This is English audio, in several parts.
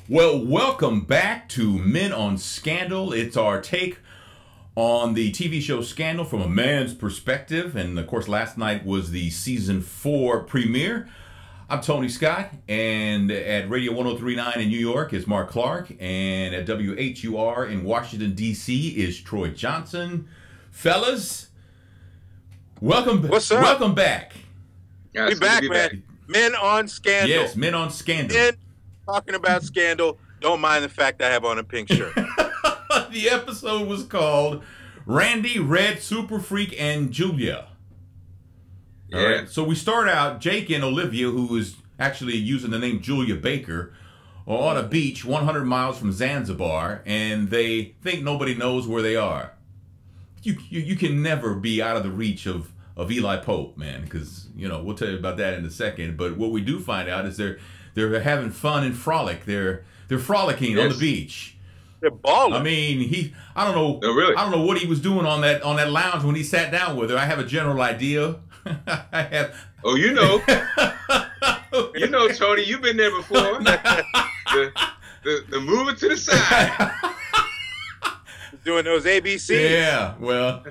Well, welcome back to Men on Scandal. It's our take on the TV show Scandal from a man's perspective. And of course, last night was the season 4 premiere. I'm Tony Scott, and at Radio 103.9 in New York is Mark Clark, and at WHUR in Washington, D.C. is Troy Johnson. Fellas, welcome. What's up? Welcome back. We back, man. Men on Scandal. Yes, Men on Scandal. Men talking about Scandal. Don't mind the fact I have on a pink shirt. The episode was called Randy, Red, Superfreak, and Julia. Yeah. All right. So we start out, Jake and Olivia, who is actually using the name Julia Baker, are on a beach 100 miles from Zanzibar, and they think nobody knows where they are. You can never be out of the reach of Eli Pope, man, because, you know, we'll tell you about that in a second. But what we do find out is they're having fun and frolic. They're frolicking on the beach. They're balling. I mean, I don't know. No, really? I don't know what he was doing on that lounge when he sat down with her. I have a general idea. I have. Oh, you know. You know, Tony, you've been there before. the moving to the side. Doing those ABCs. Yeah, well,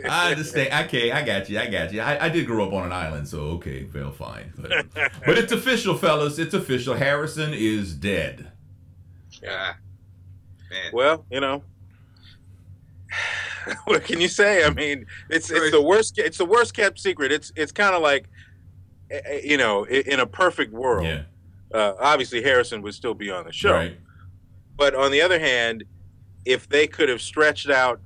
I understand. Okay, I got you. I did grow up on an island, so okay, well, fine. But it's official, fellas. It's official. Harrison is dead. Yeah. Man. Well, you know, what can you say? I mean, it's the worst. It's the worst kept secret. It's kind of like, you know, in a perfect world, Yeah. Obviously Harrison would still be on the show. Right. But on the other hand, if they could have stretched out,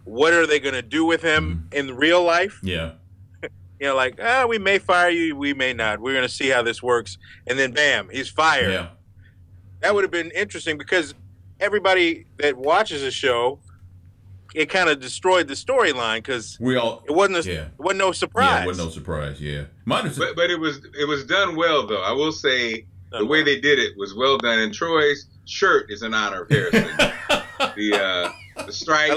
what are they going to do with him in real life? Yeah. You know, like, we may fire you, we may not. We're going to see how this works. And then, bam, he's fired. Yeah. That would have been interesting because everybody that watches the show, it kind of destroyed the storyline because it wasn't no surprise. Yeah, it wasn't no surprise. Yeah. But it was done well, though. I will say the way they did it was well done. And Troy's shirt is in honor of Harrison. The stripes. I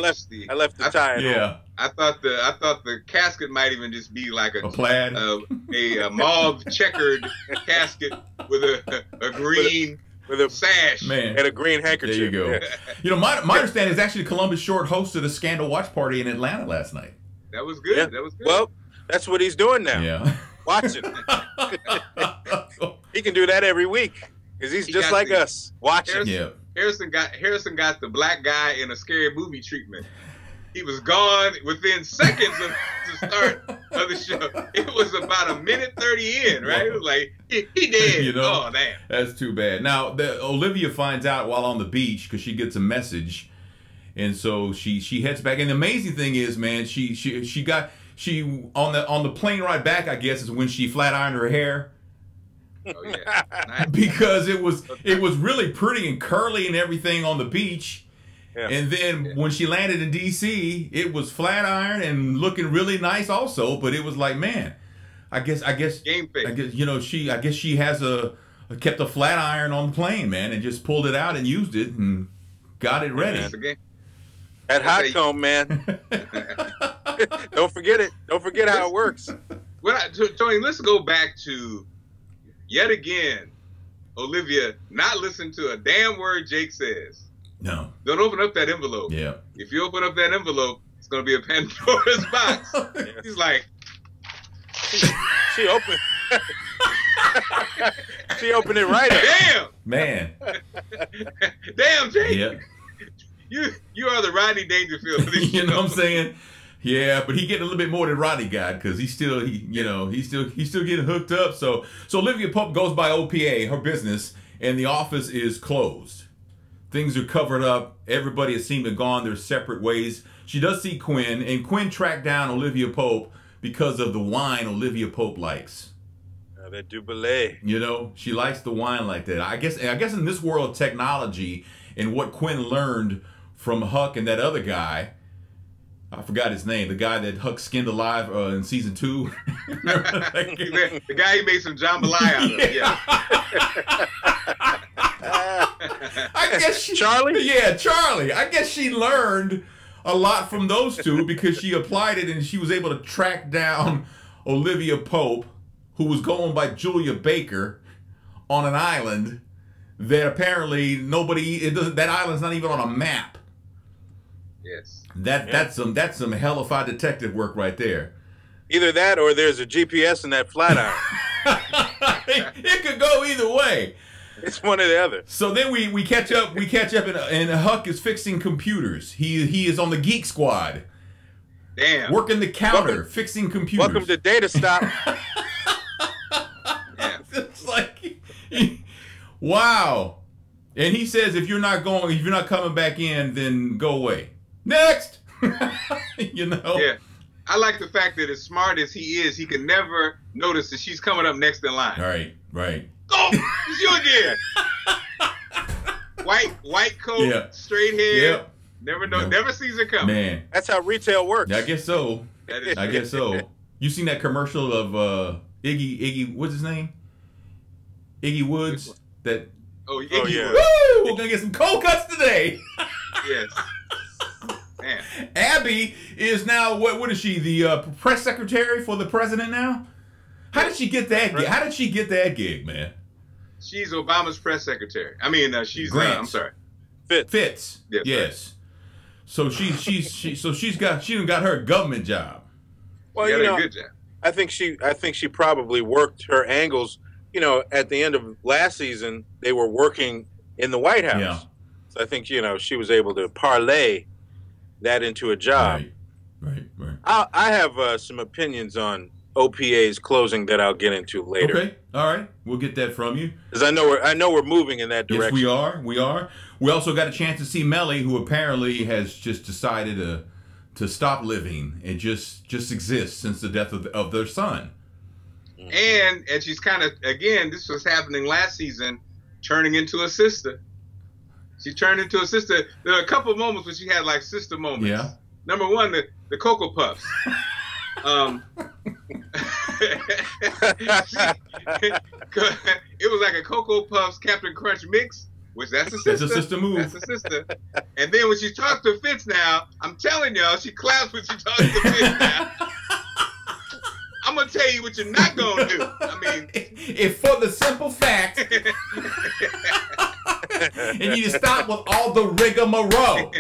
left the tie. Yeah. I thought the casket might even just be like a plaid, a mauve checkered casket with a green with a sash, man, and a green handkerchief. There you go. Yeah. You know, my understanding is actually Columbus Short hosted a Scandal watch party in Atlanta last night. That was good. Yeah. That was good. Well, that's what he's doing now. Yeah. Watching. He can do that every week because he's just like us. Watching. Harrison got the black guy in a scary movie treatment. He was gone within seconds of the start of the show. It was about a minute 30 in, right? It was like, he dead. You know, oh, damn. That's too bad. Now, Olivia finds out while on the beach because she gets a message. And so she heads back. And the amazing thing is, man, she on the plane ride back, I guess, is when she flat ironed her hair. Oh, yeah. Nice. Because it was really pretty and curly and everything on the beach. Yeah. And then when she landed in D.C., it was flat iron and looking really nice also. But it was like, man, I guess Game face. I guess she has kept a flat iron on the plane, man, and just pulled it out and used it and got it ready. That hot comb, man. Don't forget it. Don't forget how it works. Well, Tony, let's go back to yet again, Olivia not listening to a damn word Jake says. No. Don't open up that envelope. Yeah. If you open up that envelope, it's going to be a Pandora's box. He's like, she opened. She opened it right up. Damn, man. Damn, Jake. Yeah. You are the Rodney Dangerfield of this You know what I'm saying? Yeah, but he getting a little bit more than Rodney got because he's still getting hooked up. So Olivia Pope goes by OPA, her business, and the office is closed. Things are covered up. Everybody has seemed to have gone their separate ways. She does see Quinn, and Quinn tracked down Olivia Pope because of the wine Olivia Pope likes. That Dubélé. You know, she likes the wine like that. I guess in this world of technology and what Quinn learned from Huck and that other guy, I forgot his name, the guy that Huck skinned alive in season 2. The guy he made some jambalaya out of. Yeah. I guess Charlie? Yeah, Charlie. I guess she learned a lot from those two because she applied it and she was able to track down Olivia Pope, who was going by Julia Baker, on an island that apparently that island's not even on a map. Yes. That's some hellified detective work right there. Either that or there's a GPS in that flat iron. It could go either way. It's one or the other. So then we catch up and Huck is fixing computers. He is on the Geek Squad. Damn. Working the counter, fixing computers. Welcome to Data Stop. It's like, wow. And he says, if you're not coming back in, then go away. Next. You know. Yeah. I like the fact that as smart as he is, he can never notice that she's coming up next in line. Right. Oh, it's you again. White coat, straight hair. Yep. Never sees her coming. Man, that's how retail works. I guess so. I guess so. You seen that commercial of Iggy? What's his name? Iggy Woods. That. Oh yeah. Woo! We're gonna get some cold cuts today. Yes. Man. Abby is now what is she? The press secretary for the president now? How did she get that gig? How did she get that gig, man? She's Obama's press secretary. I mean, she's I'm sorry, Fitz. Yes. So she's got her government job. Well, you know, a good job. I think she probably worked her angles. You know, at the end of last season, they were working in the White House. Yeah. So I think she was able to parlay that into a job. Right. I have some opinions on OPA's closing that I'll get into later. Okay, all right, we'll get that from you. Because I know we're moving in that direction. Yes, we are. We also got a chance to see Mellie, who apparently has just decided to stop living and just exist since the death of their son. And she's kind of, again, this was happening last season, turning into a sister. She turned into a sister. There were a couple of moments where she had like sister moments. Yeah. Number one, the Cocoa Puffs. It was like a Cocoa Puffs Captain Crunch mix, which that's a sister. That's a sister move. That's a sister. And then when she talks to Fitz now, I'm telling y'all, she claps when she talks to Fitz now. I'm gonna tell you what you're not gonna do. I mean, if for the simple fact, and you just stop with all the rigmarole.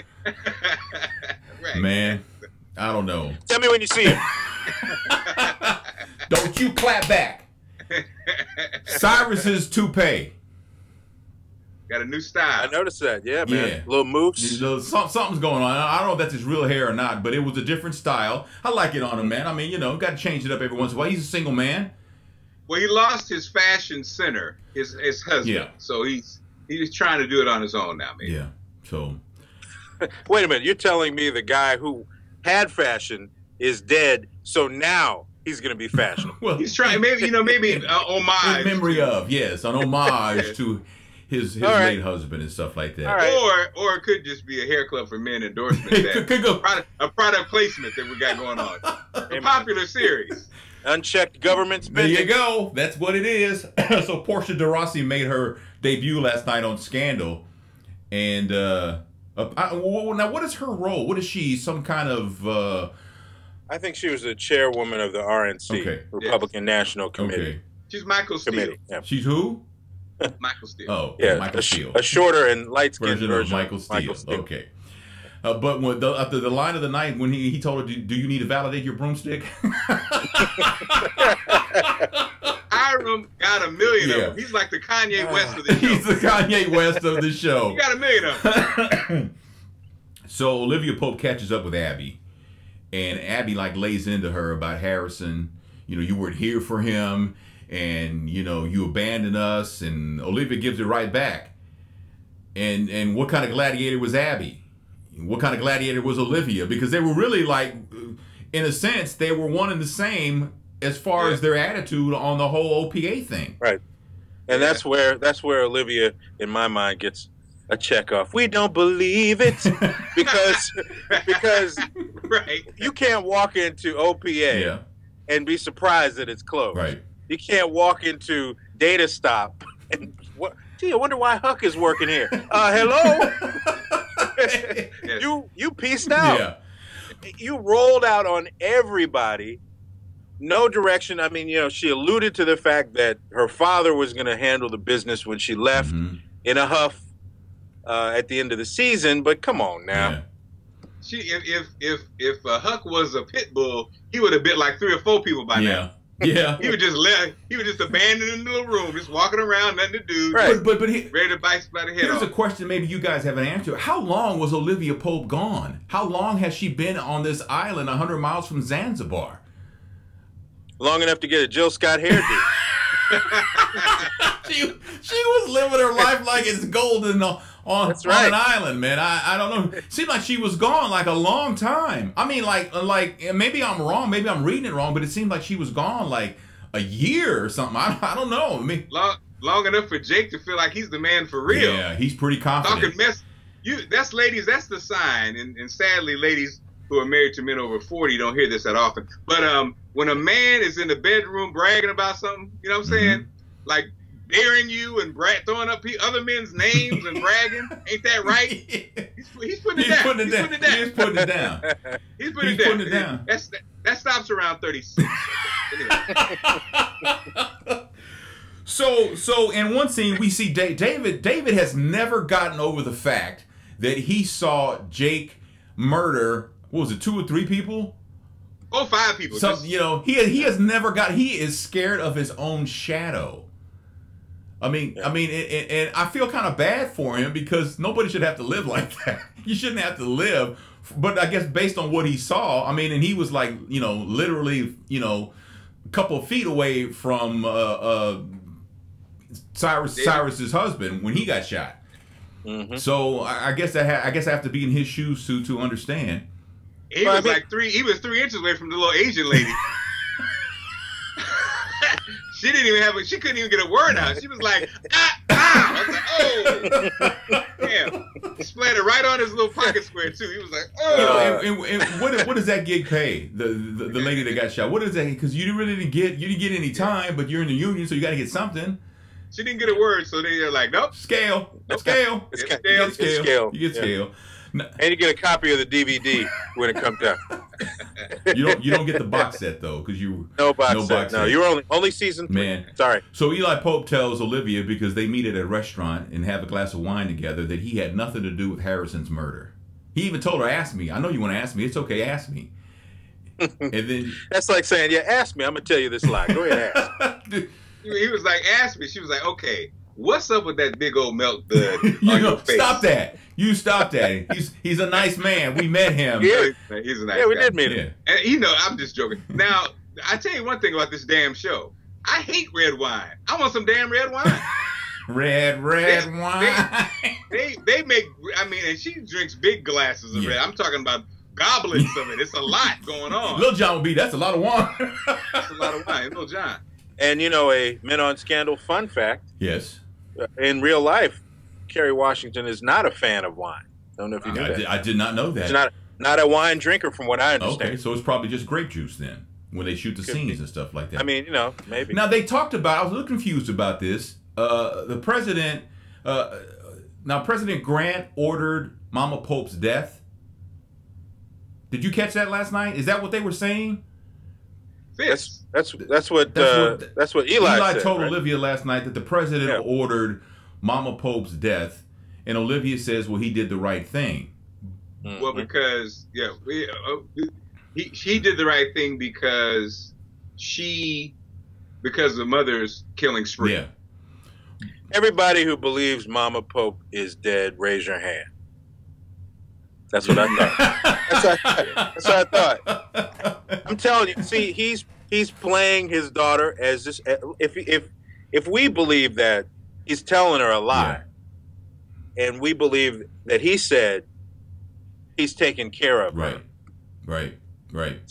Right. Man, I don't know. Tell me when you see him. Don't you clap back. Cyrus's toupee. Got a new style. I noticed that. Yeah, man. Yeah. Little moves. Something's going on. I don't know if that's his real hair or not, but it was a different style. I like it on him, man. I mean, got to change it up every once in a while. He's a single man. Well, he lost his fashion center, his husband. Yeah. So he's trying to do it on his own now, man. Yeah. So. Wait a minute. You're telling me the guy who had fashion is dead, so now he's going to be fashionable. Well, he's trying, maybe homage. In memory of, yes, an homage to his late husband and stuff like that. Right. Or it could just be a hair club for men endorsement. could go. A product placement that we got going on. A popular series. Unchecked government spending. There you go. That's what it is. So Portia de Rossi made her debut last night on Scandal. And now what is her role? What is she? Some kind of... I think she was the chairwoman of the RNC, Republican National Committee. Okay. She's Michael Steele. Yeah. She's who? Michael Steele. Oh, yeah, Michael Steele. A shorter and light-skinned version of Michael Steele. Okay. But when after the line of the night, when he told her, do you need to validate your broomstick? Hiram got $1 million of them. He's like the Kanye West of the show. He's the Kanye West of the show. He got $1 million of them. So Olivia Pope catches up with Abby. And Abby lays into her about Harrison. You weren't here for him. And, you abandoned us. And Olivia gives it right back. And what kind of gladiator was Abby? What kind of gladiator was Olivia? Because they were really in a sense, they were one and the same as far as their attitude on the whole OPA thing. Right. And that's where Olivia, in my mind, gets a check off. We don't believe it because right. You can't walk into OPA and be surprised that it's closed. Right. You can't walk into Data Stop and I wonder why Huck is working here. Hello. You pieced out. Yeah. You rolled out on everybody. No direction. I mean, she alluded to the fact that her father was going to handle the business when she left. Mm-hmm. in a huff at the end of the season. But come on now. Yeah. If Huck was a pit bull, he would have bit like 3 or 4 people by now. Yeah. He would just abandon in the little room, just walking around, nothing to do. Right. But ready to bite by the head here's off. a question maybe you guys have an answer. How long was Olivia Pope gone? How long has she been on this island 100 miles from Zanzibar? Long enough to get a Jill Scott hairdo. she was living her life like it's golden on an island, man. I don't know. It seemed like she was gone like a long time. I mean, like maybe I'm wrong. Maybe I'm reading it wrong, but it seemed like she was gone like a year or something. I don't know. I mean, long enough for Jake to feel like he's the man for real. Yeah, he's pretty confident. Talking mess. That's ladies. That's the sign. And sadly, ladies who are married to men over 40 don't hear this that often. But when a man is in the bedroom bragging about something, you know what I'm saying? Like daring you and throwing up other men's names and bragging. Ain't that right? He's putting it down. He's putting it down. He's putting it down. That stops around 36. So in one scene we see David has never gotten over the fact that he saw Jake murder, what was it, 2 or 3 people? Oh, 5 people. So, he has never he is scared of his own shadow. I mean, and I feel kind of bad for him because nobody should have to live like that. You shouldn't have to live. But I guess based on what he saw, I mean, and he was like, literally, a couple of feet away from Cyrus's husband when he got shot. So I guess I have to be in his shoes to understand. He was like 3 inches away from the little Asian lady. She couldn't even get a word out. She was like, I was like, oh, damn. He splattered it right on his little pocket square too. He was like, oh. And what does that gig pay? The lady that got shot. What is that? Because you didn't get any time, but you're in the union, so you got to get something. She didn't get a word, so they're like, nope. Scale. It's scale. You get scale. And you get a copy of the DVD when it comes out. You don't get the box set though, because no box set. No, you're only season 3. Man, sorry. So Eli Pope tells Olivia, because they meet at a restaurant and have a glass of wine together, that he had nothing to do with Harrison's murder. He even told her, "Ask me. I know you want to ask me. It's okay. Ask me." And then that's like saying, "Yeah, ask me. I'm gonna tell you this lie. Go ahead, ask." He was like, "Ask me." She was like, "Okay. What's up with that big old milk dud on your face?" Stop that. You stop that. He's a nice man. We met him. Yeah, he's a nice guy. We did meet him. And I'm just joking. Now, I tell you one thing about this damn show. I hate red wine. I want some damn red wine. red wine. They make, and she drinks big glasses of red. I'm talking about goblets of it. It's a lot going on. Little John will be, that's a lot of wine. That's a lot of wine. Little John. And a Men on Scandal fun fact. Yes. In real life, Kerry Washington is not a fan of wine. I don't know if you knew that. I did not know that. She's not a wine drinker, from what I understand. Okay, so it's probably just grape juice then, when they shoot the scenes and stuff like that. I mean, maybe. Now, they talked about, I was a little confused about this. The president, President Grant ordered Mama Pope's death. Did you catch that last night? Is that what they were saying? Fitz. That's what Eli said, told right? Olivia last night, that the president ordered Mama Pope's death, and Olivia says, well, he did the right thing. Well, because he did the right thing because the mother's killing spree. Yeah. Everybody who believes Mama Pope is dead, raise your hand. That's what I thought. That's what I thought. I'm telling you. See, he's playing his daughter as this. If we believe that he's telling her a lie, and we believe that he said he's taking care of her. Right.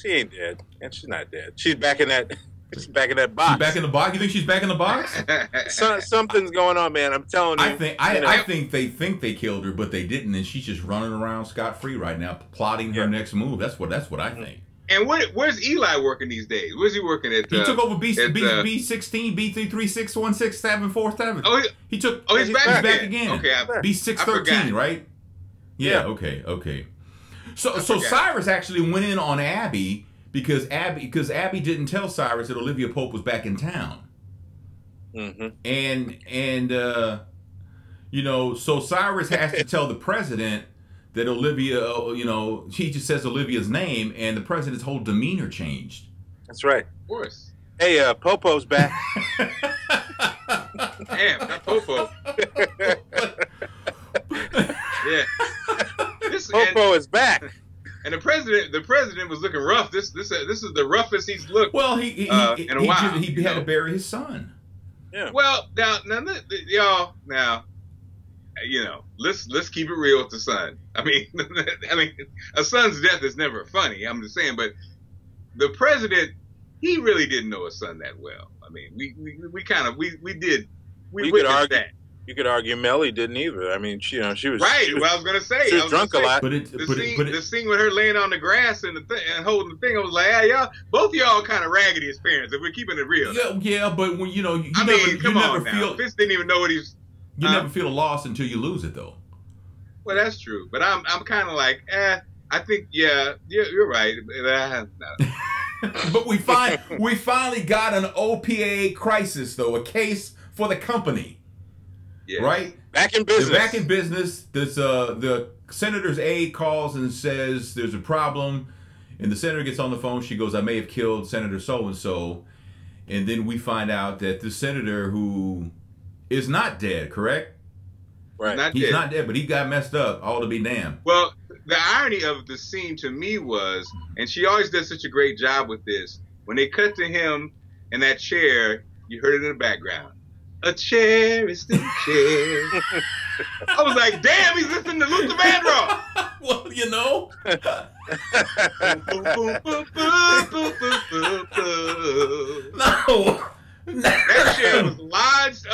She ain't dead, and she's not dead. She's back in that. She's back in that box. She's back in the box. You think she's back in the box? Something's going on, man. I'm telling you. I think they killed her, but they didn't, and she's just running around scot free right now, plotting her next move. That's what I think. And where's Eli working these days? Where's he working at? He took over B16, B336166747. Oh, he's back. He's back again. Okay, B613, right? Yeah. Okay. So Cyrus actually went in on Abby. Because Abby didn't tell Cyrus that Olivia Pope was back in town, and You know, so Cyrus has to tell the president that Olivia, you know, he just says Olivia's name, and the president's whole demeanor changed. That's right. Of course. Hey, Popo's back. Damn, not Popo. Yeah. Popo is back. And the president was looking rough. This is the roughest he's looked. Well, he in a while. He had to bury his son. Yeah. Well, now, y'all, you know, let's keep it real with the son. I mean, a son's death is never funny. I'm just saying, but the president, he really didn't know his son that well. I mean, we could argue that. You could argue Mellie didn't either. I mean, she was right. Well, I was gonna say she was drunk a lot. The scene with her laying on the grass and and holding the thing, I was like, yeah, y'all, both of y'all kind of raggedy as parents. If we're keeping it real. Yeah, but when you know, come on now. Fitz didn't even know what he's. You never feel a loss until you lose it, though. Well, that's true, but I'm kind of like, I think, yeah, you're right. But we finally got an OPA crisis, though, a case for the company. Yes. Right? Back in business. They're back in business. There's the senator's aide calls and says there's a problem, and the senator gets on the phone. She goes, "I may have killed Senator so-and-so," and then we find out that the senator, who is not dead, correct? Right. He's not dead, but he got messed up. All to be damned. Well, the irony of the scene to me was, and she always does such a great job with this, when they cut to him in that chair, you heard it in the background. A chair is still a chair. I was like, damn, he's listening to Luther Vandross. Well, you know. No. That chair was lodged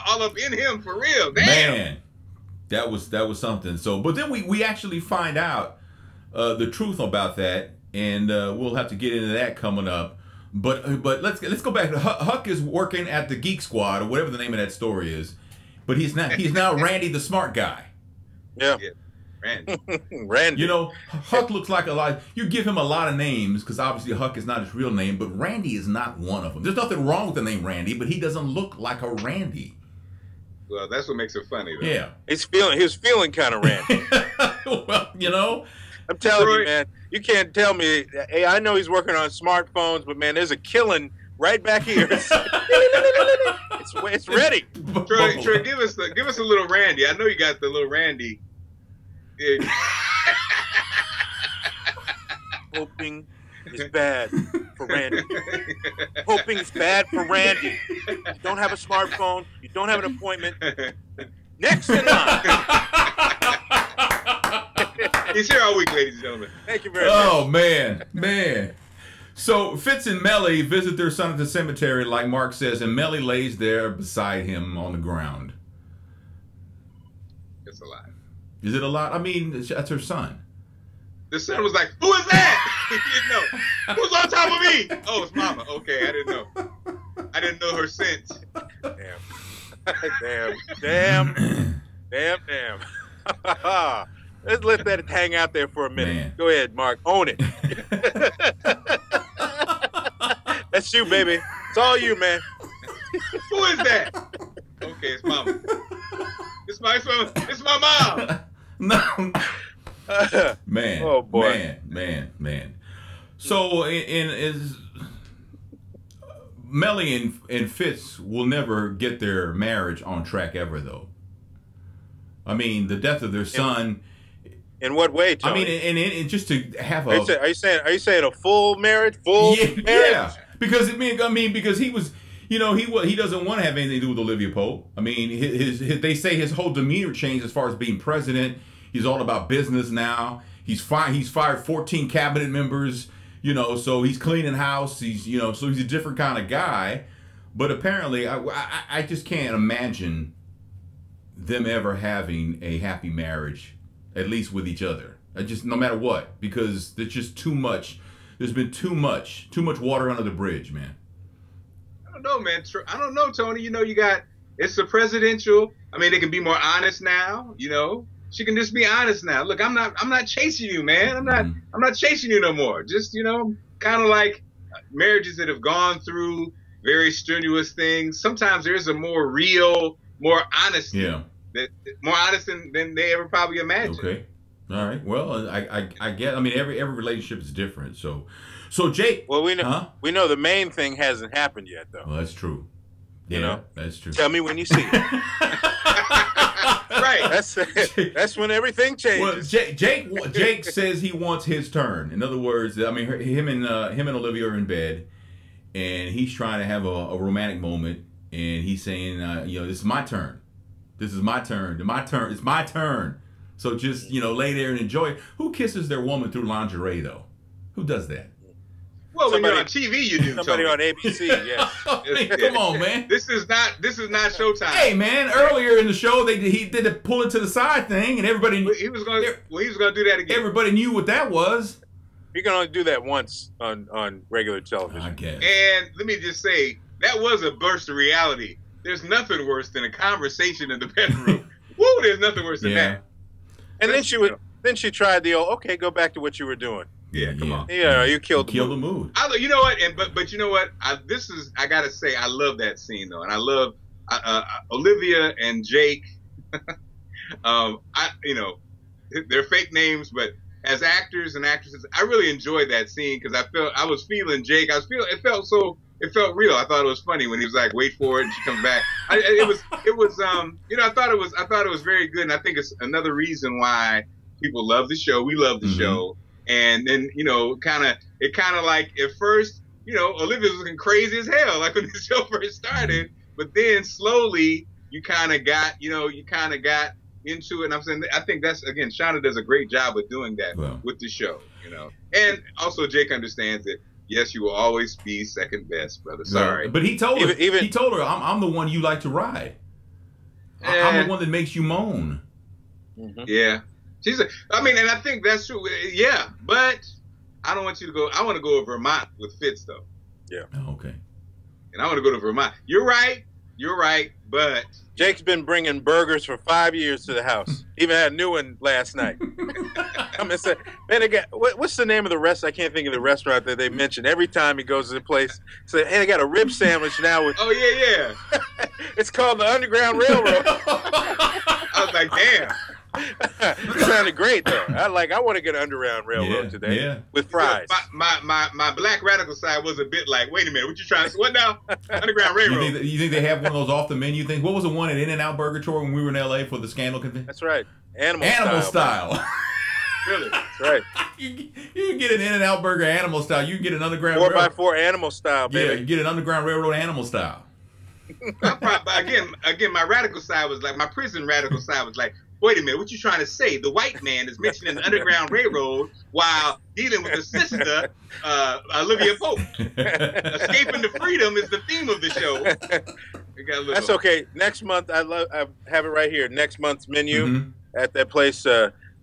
all up in him for real. Damn. Man, that was something. So, but then we actually find out the truth about that, and we'll have to get into that coming up. But let's go back. Huck is working at the Geek Squad, or whatever the name of that store is. But he's now Randy the smart guy. Yeah. Randy. Randy. You know, Huck looks like a lot. You give him a lot of names because obviously Huck is not his real name, but Randy is not one of them. There's nothing wrong with the name Randy, but he doesn't look like a Randy. Well, that's what makes it funny, though. Yeah. He was feeling kind of Randy. Well, you know. I'm telling you, man. You can't tell me. Hey, I know he's working on smartphones, but man, there's a killing right back here. It's ready. Troy, give us a little Randy. I know you got the little Randy. Hoping is bad for Randy. Hoping is bad for Randy. You don't have a smartphone. You don't have an appointment. Next in line. He's here all week, ladies and gentlemen. Thank you very much. Oh, man. So Fitz and Mellie visit their son at the cemetery, like Mark says, and Mellie lays there beside him on the ground. It's a lot. Is it a lot? I mean, that's her son. The son was like, "Who is that?" He didn't know. Who's on top of me? Oh, it's Mama. Okay, I didn't know. I didn't know her sense. Damn. Let's let that hang out there for a minute. Man. Go ahead, Mark. Own it. That's you, baby. It's all you, man. Who is that? Okay, it's Mama. It's my mom. No. Man. Oh, boy. Man. So, Mellie and Fitz will never get their marriage on track ever, though. I mean, the death of their son. In what way, Tony? I mean, and just to have a. Are you saying a full marriage? Marriage? Yeah. Because because he was, you know, he doesn't want to have anything to do with Olivia Pope. I mean, his they say his whole demeanor changed as far as being president. He's all about business now. He's fired 14 cabinet members. You know, so he's cleaning house. So he's a different kind of guy. But apparently, I just can't imagine them ever having a happy marriage, at least with each other. No matter what, because there's just too much. There's been too much water under the bridge, man. I don't know, man. I don't know, Tony. You know, it's the presidential. I mean, they can be more honest now. You know, she can just be honest now. Look, I'm not chasing you, man. I'm not chasing you no more. Just, you know, kind of like marriages that have gone through very strenuous things. Sometimes there's a more real, more honesty. Yeah. that more honest than they ever probably imagined. Okay. All right. Well, I get. I mean, every relationship is different. So Jake. Well, we know the main thing hasn't happened yet, though. Well, that's true. Yeah, You know? that's true. Tell me when you see it. Right. That's when everything Well, changes. Jake says he wants his turn. In other words, I mean, him and Olivia are in bed, and he's trying to have a romantic moment, and he's saying, this is my turn. This is my turn. My turn. It's my turn. So just lay there and enjoy it. Who kisses their woman through lingerie though? Who does that? Well, when Somebody- you're on TV, you do. Somebody Tony. on ABC, yes. Come on, man. This is not Showtime. Hey, man. Earlier in the show, he did a pull it to the side thing, and everybody He was going to do that again. everybody knew what that was. You can only do that once on regular television. I guess. And let me just say, that was a burst of reality. There's nothing worse than a conversation in the bedroom. Woo, there's nothing worse than that. And then she tried the old, okay, go back to what you were doing. Yeah, come on. You killed Kill the the mood. mood. You know what? But you know what? I gotta say, I love that scene though, and I love Olivia and Jake. They're fake names, but as actors and actresses, I really enjoyed that scene because I was feeling Jake. It felt real. I thought it was funny when he was like, "Wait for it," and she comes back. I thought it was very good, and I think it's another reason why people love the show. We love the show. And then, it kind of like at first, Olivia was looking crazy as hell, like when the show first started. But then slowly you kind of got into it. And I'm saying, I think that's, again, Shauna does a great job of doing that with the show, And also Jake understands that, yes, you will always be second best, brother. Sorry. But he told her, I'm the one you like to ride. I'm the one that makes you moan. Mm-hmm. Yeah. And I think that's true. Yeah, but I don't want you to go. I want to go to Vermont with Fitz, though. Yeah. Oh, okay. And I want to go to Vermont. You're right, but Jake's been bringing burgers for 5 years to the house. Even had a new one last night. I'm gonna say, man, again, what's the name of the restaurant? I can't think of the restaurant that they mention every time he goes to the place. Say, hey, they got a rib sandwich now with. Oh yeah. It's called the Underground Railroad. I was like, damn. It sounded great though. I want to get an Underground Railroad today with fries. My black radical side was a bit like, wait a minute, what you trying to say? What now? Underground Railroad. You think they have one of those off the menu things? What was the one at In-N-Out Burger Tour when we were in LA for the Scandal convention? That's right. Animal style. Really? That's right. You can get an In-N-Out Burger animal style. You can get an Underground 4x4 animal style, baby. Yeah, you get an Underground Railroad animal style. Again, my radical side was like, my prison radical side was like, wait a minute, what you trying to say? The white man is mentioning the Underground Railroad while dealing with the sister, Olivia Pope. Escaping to freedom is the theme of the show. That's okay. Next month, I have it right here. Next month's menu at that place.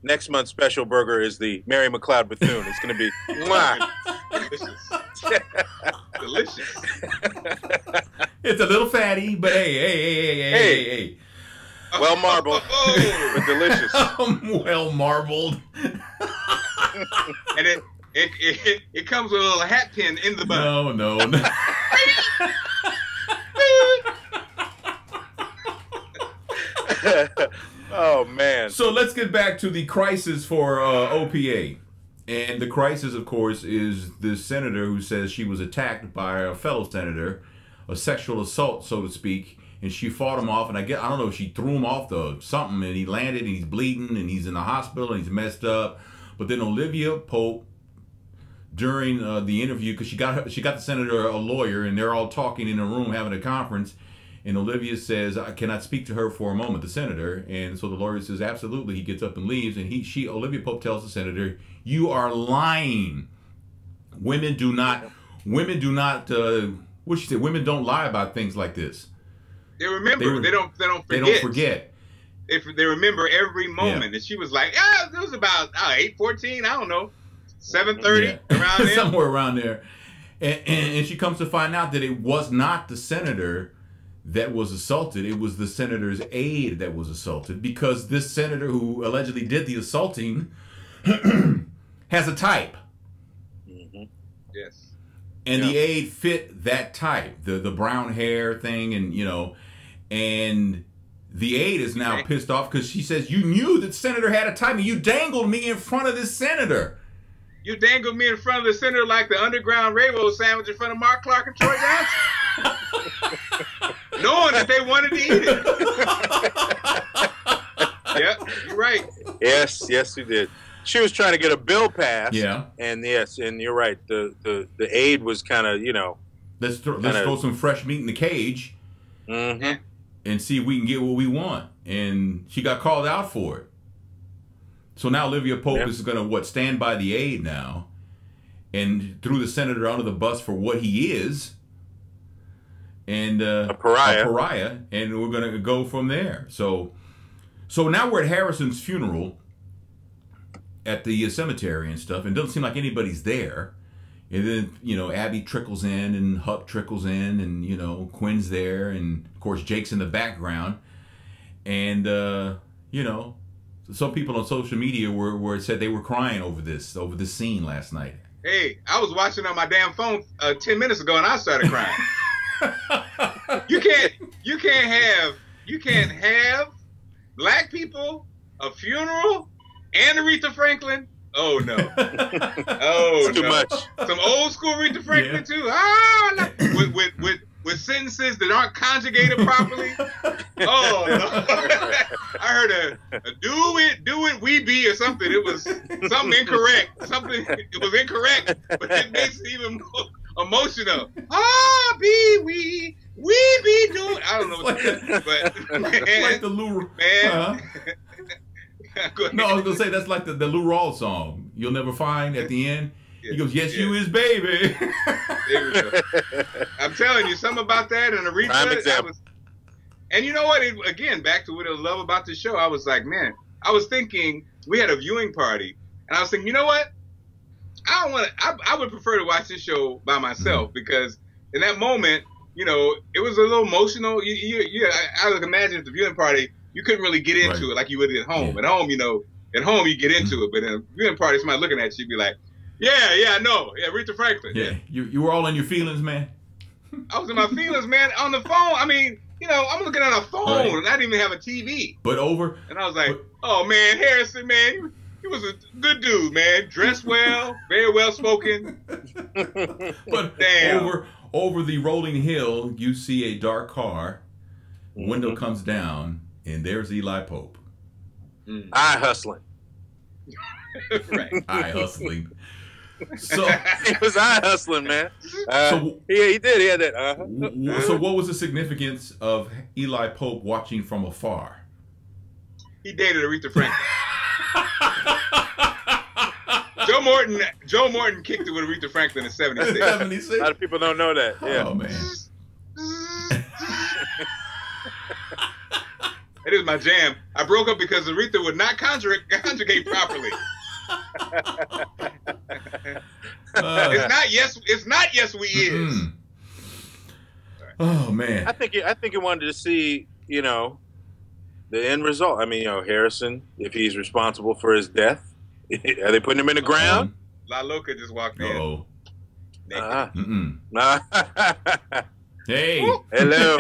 Next month's special burger is the Mary McLeod Bethune. It's going to be delicious. It's a little fatty, but hey. Well marbled, but delicious. Well marbled. And it comes with a little hat pin in the bun. No. Oh man. So let's get back to the crisis for OPA. And the crisis, of course, is this senator who says she was attacked by a fellow senator, a sexual assault, so to speak. And she fought him off, and I don't know if she threw him off the something, and he landed, and he's bleeding, and he's in the hospital, and he's messed up. But then Olivia Pope, during the interview, because she got the senator a lawyer, and they're all talking in a room having a conference, and Olivia says, "Can I speak to her for a moment?" The senator, and so the lawyer says, "Absolutely." He gets up and leaves, and Olivia Pope tells the senator, "You are lying. Women do not. What she said? Women don't lie about things like this." They remember. They don't forget. They don't forget. They remember every moment. And she was like, it was about 8:14, I don't know, 7:30, around there. Somewhere around there. And she comes to find out that it was not the senator that was assaulted. It was the senator's aide that was assaulted, because this senator who allegedly did the assaulting has a type. Mm-hmm. Yes. And the aide fit that type, the brown hair thing, and and The aide is now pissed off because she says, you knew that senator had a timing. You dangled me in front of this senator. You dangled me in front of the senator like the Underground Railroad sandwich in front of Mark Clark and Troy Johnson. Knowing that they wanted to eat it. Yep, you're right. Yes, you did. She was trying to get a bill passed. Yeah. And yes, and you're right. The aide was kind of, you know. Let's throw some fresh meat in the cage. Mm-hmm. And see if we can get what we want. And she got called out for it. So now Olivia Pope is going to, stand by the aide now and threw the senator under the bus for what he is. And a pariah. And we're going to go from there. So now we're at Harrison's funeral at the cemetery and stuff. And it doesn't seem like anybody's there. And then, you know, Abby trickles in and Huck trickles in and, you know, Quinn's there. And, of course, Jake's in the background. And, you know, some people on social media were said they were crying over this scene last night. Hey, I was watching on my damn phone 10 minutes ago and I started crying. You can't have black people, a funeral, and Aretha Franklin. Oh no! Oh, it's too much. Some old school Aretha Franklin too. Ah, with sentences that aren't conjugated properly. Oh no! I heard a do it we be or something. It was something incorrect. It was incorrect, but it makes it even more emotional. Ah, we be doing. I don't know what but man, like the Lou man. No, I was gonna say that's like the Lou Rawls song. You'll never find at the end. He goes, "Yes, you is, baby." There we go. I'm telling you, something about that and Aretha. And you know what? Again, back to what I love about the show. I was like, man, I was thinking we had a viewing party, and I was thinking, you know what? I would prefer to watch this show by myself because in that moment, you know, it was a little emotional. I would imagine at the viewing party, you couldn't really get into it like you would at home. Yeah. At home, you know, you get into it, but in a viewing party, somebody looking at you, be like, yeah, I know. Yeah, Aretha Franklin. Yeah. You were all in your feelings, man. I was in my feelings, man, on the phone. I mean, you know, I'm looking at a phone and I didn't even have a TV. And I was like, oh, man, Harrison, man, he was a good dude, man. Dressed well, very well spoken. But damn. Over the rolling hill, you see a dark car. Window comes down. And there's Eli Pope. Eye hustling. Right. Eye hustling. So he was eye hustling, man. He did. He had that. So what was the significance of Eli Pope watching from afar? He dated Aretha Franklin. Joe Morton kicked it with Aretha Franklin in 76. A lot of people don't know that. Yeah. Oh, man. It is my jam. I broke up because Aretha would not conjugate properly. It's not yes we is. Oh man. I think he wanted to see, you know, the end result. I mean, you know, Harrison, if he's responsible for his death, are they putting him in the ground? La Loca just walked in. Oh. Hey. Hello.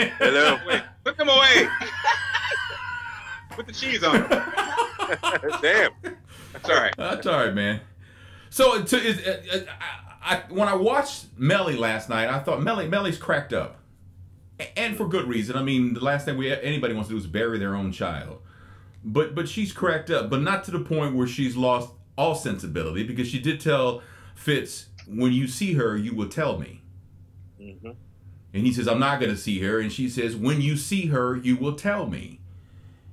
Wait, put them away. Put the cheese on them. Damn. That's all right. That's all right, man. So when I watched Mellie last night, I thought Mellie's cracked up, and for good reason. I mean, the last thing anybody wants to do is bury their own child, but she's cracked up, but not to the point where she's lost all sensibility, because she did tell Fitz, "When you see her, you will tell me." Mm-hmm. And he says, "I'm not going to see her," and she says, "When you see her, you will tell me."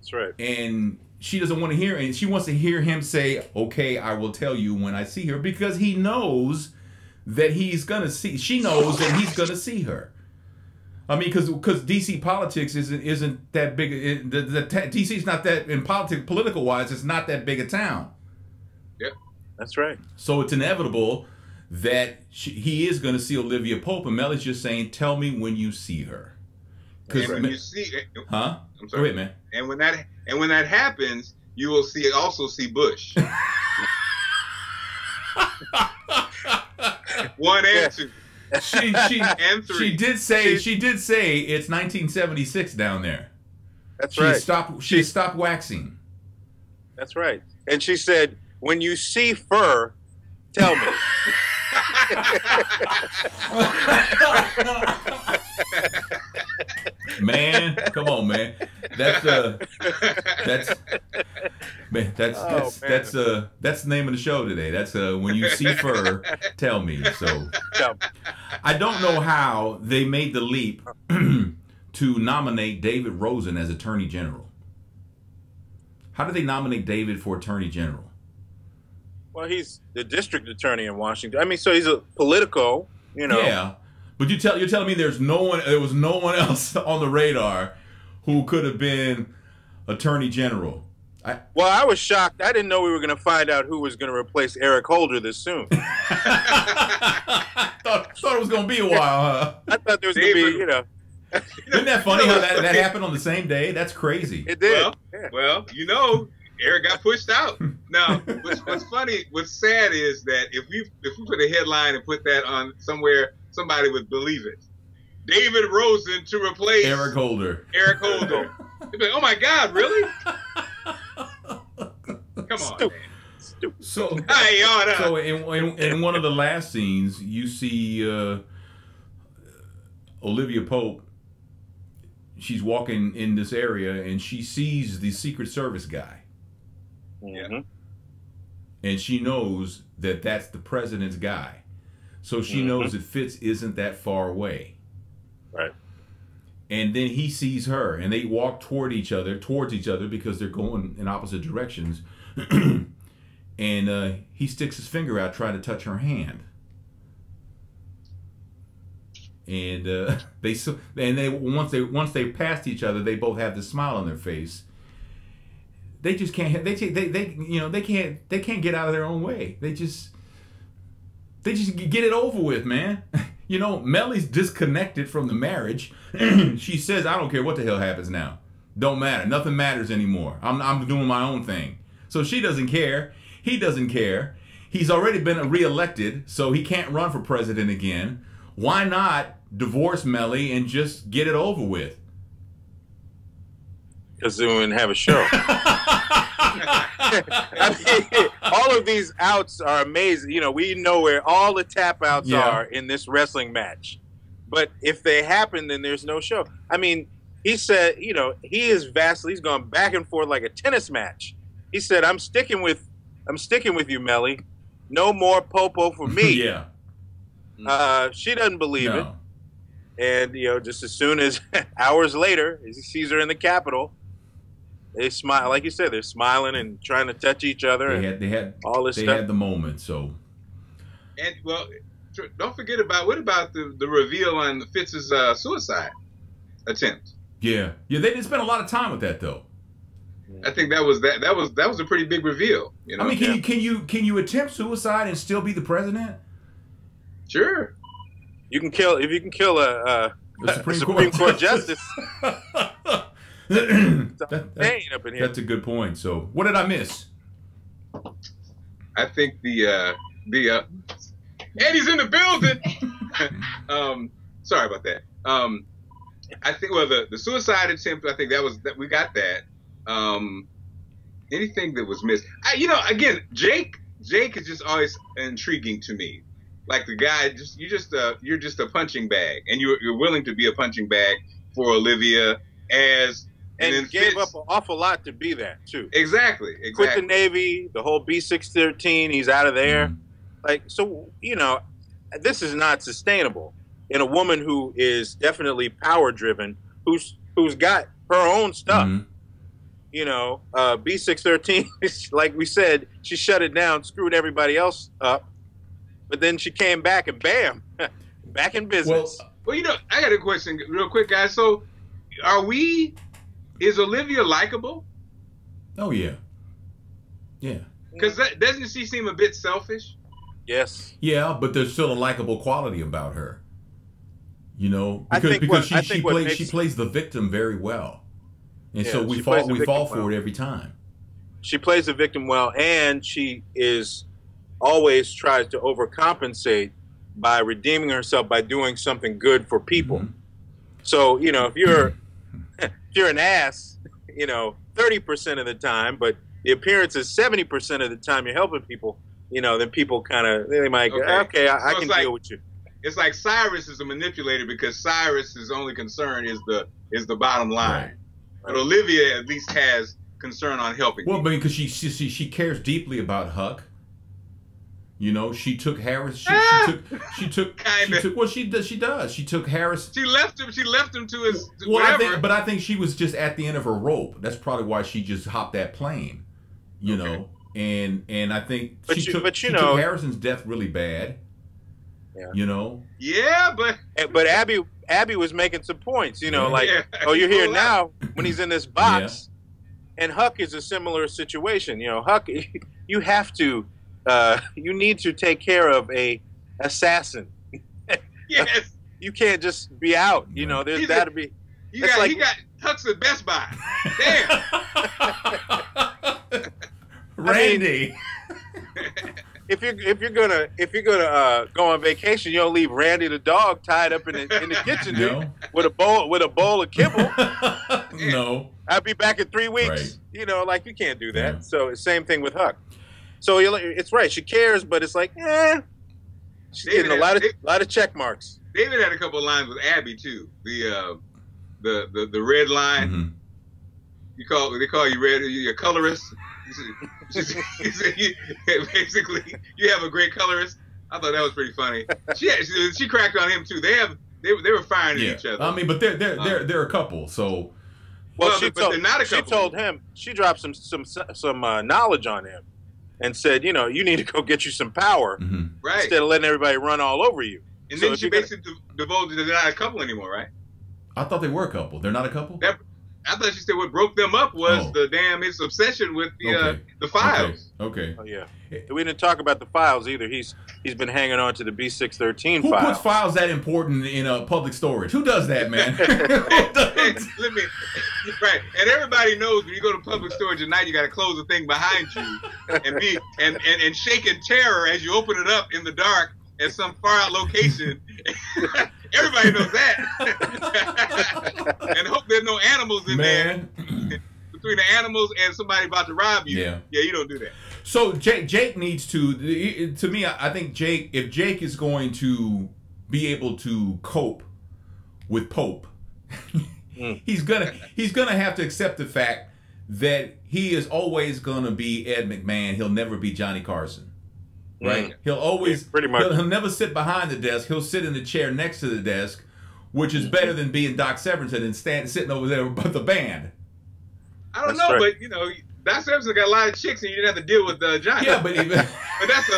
That's right. And she doesn't want to hear, and she wants to hear him say, "Okay, I will tell you when I see her," because he knows that he's gonna see. She knows that he's gonna see her. I mean, because DC politics isn't that big. DC's not that in political wise. It's not that big a town. Yep, that's right. So it's inevitable that he is going to see Olivia Pope, and Mellie's just saying, "Tell me when you see her." Because when you see, huh? I'm sorry. Go ahead, man. And when that happens, you will also see Bush. 1 and 2. She and 3. She did say it's 1976 down there. That's she right. She stopped waxing. That's right. And she said, "When you see fur, tell me." Man, come on, man. That's the name of the show today. That's when you see fur, tell me. So I don't know how they made the leap to nominate David Rosen as Attorney General. How did they nominate David for Attorney General? Well, he's the district attorney in Washington. I mean, so he's a politico, you know. Yeah, but you're telling me there was no one else on the radar who could have been Attorney General. Well, I was shocked. I didn't know we were going to find out who was going to replace Eric Holder this soon. thought it was going to be a while, huh? I thought there was going to be, you know. Isn't that funny how that happened on the same day? That's crazy. It did. Well, you know, Eric got pushed out. Now, what's funny, what's sad is that if we put a headline and put that on somewhere, somebody would believe it. David Rosen to replace Eric Holder. Eric Holder. They'd be like, oh my God, really? Come on, man. Stupid. So in one of the last scenes, you see Olivia Pope. She's walking in this area and she sees the Secret Service guy. Mm-hmm. And she knows that that's the president's guy. So she knows that Fitz isn't that far away. Right. And then he sees her and they walk towards each other because they're going in opposite directions. And he sticks his finger out trying to touch her hand. And once they passed each other, they both have this smile on their face. They just can't. They can't get out of their own way. They just get it over with, man. You know, Mellie's disconnected from the marriage. She says, "I don't care what the hell happens now. Don't matter. Nothing matters anymore. I'm doing my own thing." So she doesn't care. He doesn't care. He's already been reelected, so he can't run for president again. Why not divorce Mellie and just get it over with? Because they wouldn't have a show. I mean, all of these outs are amazing. You know, we know where all the tap outs are in this wrestling match. But if they happen, then there's no show. I mean, he said, you know, he's gone back and forth like a tennis match. He said, I'm sticking with you, Mellie. No more Popo for me. Yeah. She doesn't believe it. And, you know, just as soon as hours later, as he sees her in the Capitol, they smile. Like you said, they're smiling and trying to touch each other. They had all this stuff. They had the moment, so. And, well, don't forget what about the reveal on Fitz's suicide attempt? Yeah. They didn't spend a lot of time with that, though. I think that was a pretty big reveal. You know? I mean, can you attempt suicide and still be the president? Sure. If you can kill a Supreme Court justice. That's a good point. So, what did I miss? I think Eddie's in the building. Sorry about that. I think the suicide attempt. I think we got that. Anything that was missed. Again, Jake is just always intriguing to me. Like the guy, you're just a punching bag, and you're willing to be a punching bag for Olivia and gave up an awful lot to be that too. Exactly. Quit the Navy, the whole B613, he's out of there. Like, so, you know, this is not sustainable in a woman who is definitely power driven, who's got her own stuff. You know, B613, like we said, she shut it down, screwed everybody else up. But then she came back and bam, back in business. Well, you know, I got a question real quick, guys. So is Olivia likable? Oh, yeah. Yeah. Because doesn't she seem a bit selfish? Yes. Yeah, but there's still a likable quality about her. You know, because she plays the victim very well. And so we fall for it every time. She plays the victim well, and she always tries to overcompensate by redeeming herself by doing something good for people. So, you know, if you're an ass, 30% of the time, but the appearance is 70% of the time you're helping people, then people they might go, okay, I can deal with you. It's like Cyrus is a manipulator because Cyrus's only concern is the bottom line. Right. But Olivia at least has concern on helping. Well, because she cares deeply about Huck. She took Harris. She took. Well, she does. She took Harris. She left him to his. Well, whatever. I think she was just at the end of her rope. That's probably why she just hopped that plane. And I think she took Harrison's death really bad. Yeah. Yeah, but Abby was making some points. Oh, you're here now when he's in this box, and Huck is a similar situation. Huck, you have to. You need to take care of a assassin. Yes. You can't just be out. There's got to be. He got Huck's at Best Buy. Damn. Randy. If you're gonna go on vacation, you don't leave Randy the dog tied up in the kitchen, dude, with a bowl of kibble. No. I'll be back in 3 weeks. Right. You can't do that. Yeah. So same thing with Huck. So it's right. She cares, but it's like, she's getting a lot of check marks. David had a couple of lines with Abby too. The red line. Mm-hmm. They call you red. You're a colorist. Basically, you have a great colorist. I thought that was pretty funny. She cracked on him too. They were firing at each other. I mean, but they're a couple. So but they're not a couple. She told him. She dropped some knowledge on him. And said, you need to go get you some power, right? Instead of letting everybody run all over you. And then she basically divulged that they're not a couple anymore, right? I thought they were a couple. They're not a couple? I thought she said what broke them up was his obsession with the files. Okay. Oh yeah. We didn't talk about the files either. He's been hanging on to the B613 Who files. puts files that important in public storage? Who does that, man? Right. And everybody knows when you go to public storage at night, you got to close the thing behind you and shake in terror as you open it up in the dark at some far out location. Everybody knows that. And hope there's no animals in there. Between the animals and somebody about to rob you. Yeah, you don't do that. So Jake needs to me, I think if Jake is going to be able to cope with Pope, he's gonna have to accept the fact that he is always gonna be Ed McMahon. He'll never be Johnny Carson. Right? He'll always pretty much he'll never sit behind the desk. He'll sit in the chair next to the desk, which is better than being Doc Severinsen and sitting over there with the band. I don't know, but Doc Severinsen got a lot of chicks, and you didn't have to deal with Johnny. Yeah, but that's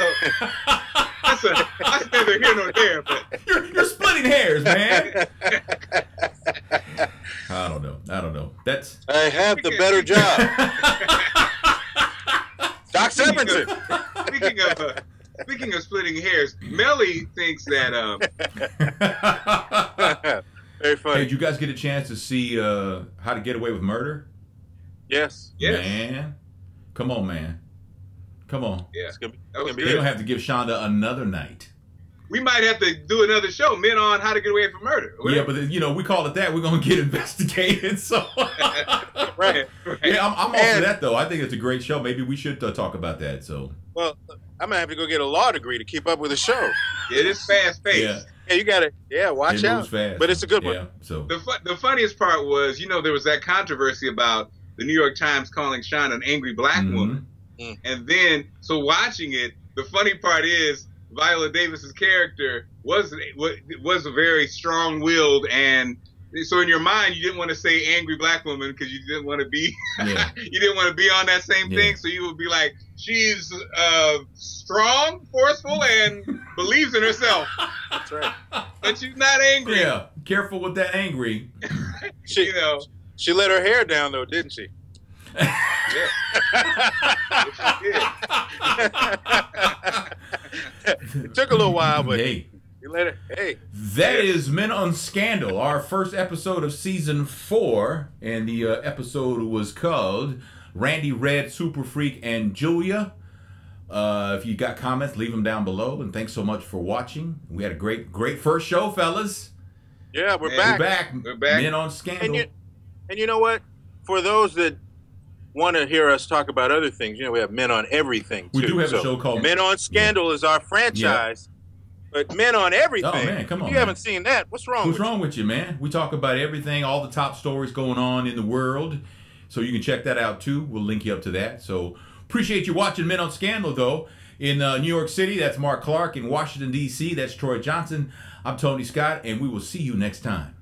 neither here nor there. But you're splitting hairs, man. I don't know. I have the better job. Doc Severinsen. Speaking of splitting hairs, Mellie thinks that. Very funny. Hey, did you guys get a chance to see How to Get Away with Murder? Yes. Man, come on, man. Come on. Yeah. It's gonna be They don't have to give Shonda another night. We might have to do another show, Men on How to Get Away from Murder. Yeah, but we call it that. We're gonna get investigated. So right. Yeah, I'm all for that though. I think it's a great show. Maybe we should talk about that. So well, I'm gonna have to go get a law degree to keep up with the show. It is fast paced. Yeah, you gotta. Yeah, watch out. Fast. But it's a good one. Yeah. So the funniest part was, there was that controversy about the New York Times calling Shonda an angry black woman, and then watching it, the funny part is Viola Davis's character was a very strong-willed, and so in your mind you didn't want to say angry black woman because you didn't want to be you didn't want to be on that same thing, so you would be like, she's strong, forceful, and believes in herself. That's right. But she's not angry. Yeah, careful with that angry. She let her hair down though, didn't she? Yeah. It took a little while, but hey. You let her. Hey. That is Men on Scandal, our first episode of season 4, and the episode was called Randy Red, Superfreak and Julia. If you got comments, leave them down below, and thanks so much for watching. We had a great first show, fellas. Yeah, we're back. We're back. Men on Scandal. And you know what? for those that want to hear us talk about other things, you know, we have Men on Everything, too. We do have a show called Men on Scandal is our franchise. But Men on Everything, oh, man, come on, if you haven't seen that, what's wrong with you? What's wrong with you, man? We talk about everything, all the top stories going on in the world. So you can check that out, too. We'll link you up to that. So appreciate you watching Men on Scandal, though. In New York City, that's Mark Clark. In Washington, D.C., that's Troy Johnson. I'm Tony Scott, and we will see you next time.